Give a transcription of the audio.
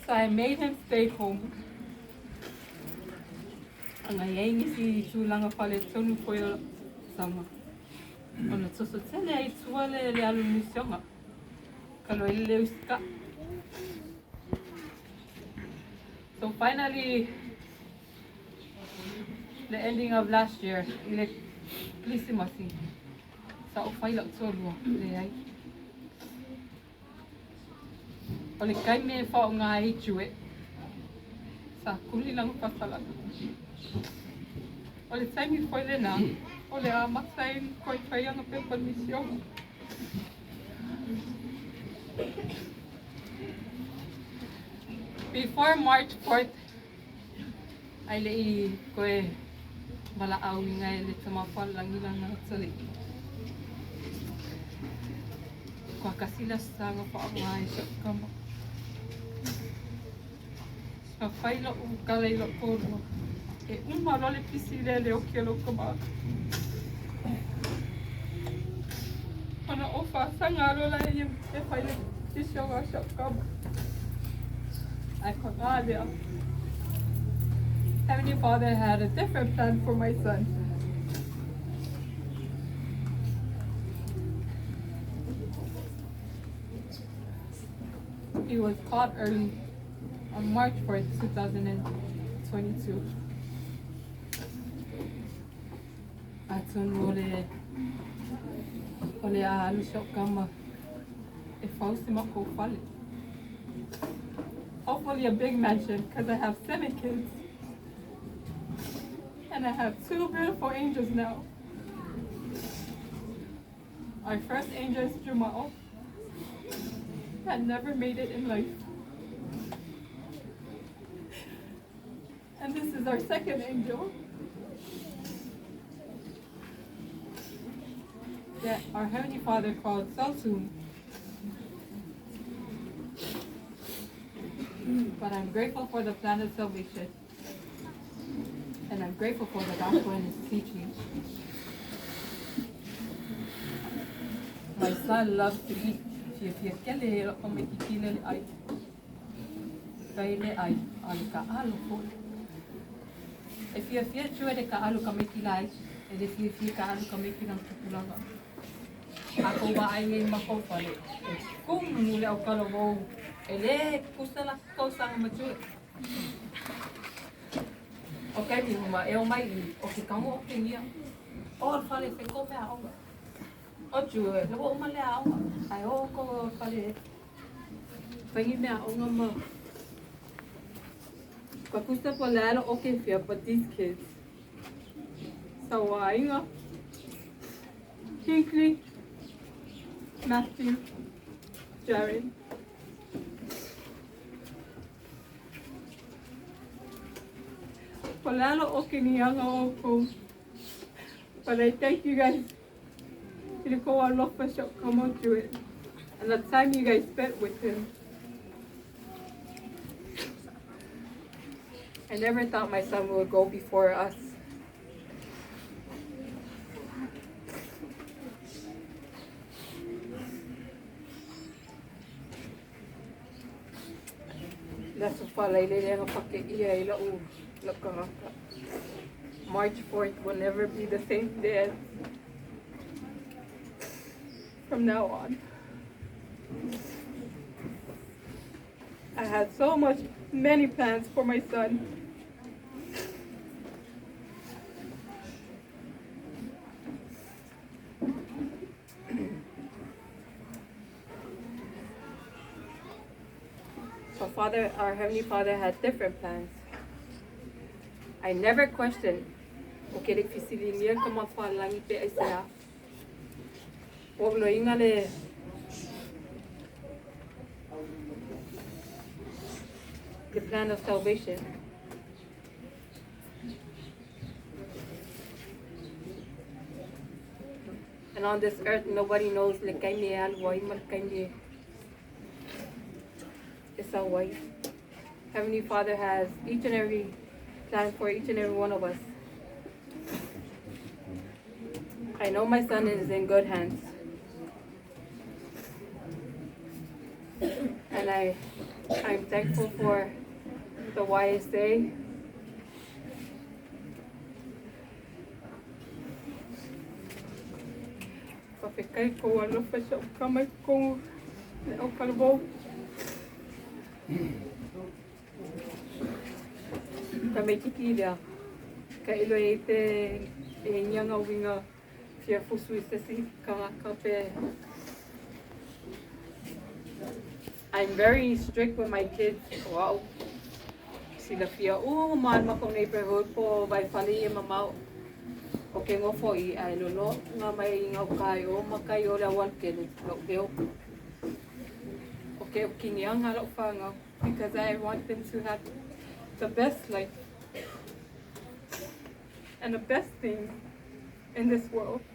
So I made him stay home. Ang ayaingi si Chulanga pale tonu ko yo sama. Ona tsoso tene ai tuale le alu misionga. Kalo ile uska. So finally, the ending of last year, ile Christmasi. Sa ufaila tsolua le ai. Ole kai me fa nga ai Juith. Sa kuli lang pasala. Ole sai mi foi le na. Ole a masai koi kai ang pe permission. Before March 4th, ay lai ko malaaw nga le tumapal lang ilang na tsali. Ko kasila sa nga pa ang sa kamo. Sa failo u kalailo ko. Marole pisile le okelo kama. Ana ofa sangaro la yung failo pisyo nga sa kamo. I forgot it. Heavenly Father had a different plan for my son. He was caught early on March 4th, 2022. Atun ole alusok kama e fausi mako fale. Hopefully a big mansion, because I have 7 kids. And I have 2 beautiful angels now. Our first angel is Jumal, that never made it in life. And this is our second angel, that our Heavenly Father called Salsun. But I'm grateful for the plan of salvation. And I'm grateful for the gospel and its teaching. My son loves to eat. If you can make it ay. Kaile ay alka alo po. If you feel sure de ka alo kamikilay, and if you feel ka alo kamikilang tutulaga. Ako ba ay may makopale. Kung mula o kalawang ele kusala ko sang mature. Okay, mi uma eu mai o que kamo o que ia. O fale se ko pe ao. O ju le o male ao. Ai o ko fale. Pengi me ao ngama. Kwa kusta polalo o que fia but these kids. Sawainga. Hinkley. Matthew. Jared. Palalo okay niya nga ako. But I thank you guys. Hindi ko wala pa siya come out to it. And the time you guys spent with him. I never thought my son would go before us. That's why I didn't have a March 4th will never be the same day from now on. I had many plans for my son. So our Heavenly Father had different plans. I never questioned. Okay, like fisilinia kama fa langi pe aisa. Poglo ingale. The plan of salvation. And on this earth, nobody knows like kaimi alwa imal kaimi. It's our wife. Heavenly Father has each and every plan for each and every one of us. I know my son is in good hands. And I'm thankful for the YSA. Papekai ko alofa sa kamay ko na o kalabou. Kamay kikila. Kailo e te nyanga winga fia fusu i sesi kape. I'm very strict with my kids. Wow. Sila fia, man makong neighborhood po, by fali mamau. Okay, ngo fo I ay lolo, nga may ngaw kayo, makayo lawan kin, lokdeo. Okay, kinyang halok fa ngaw, because I want them to have the best life and the best thing in this world.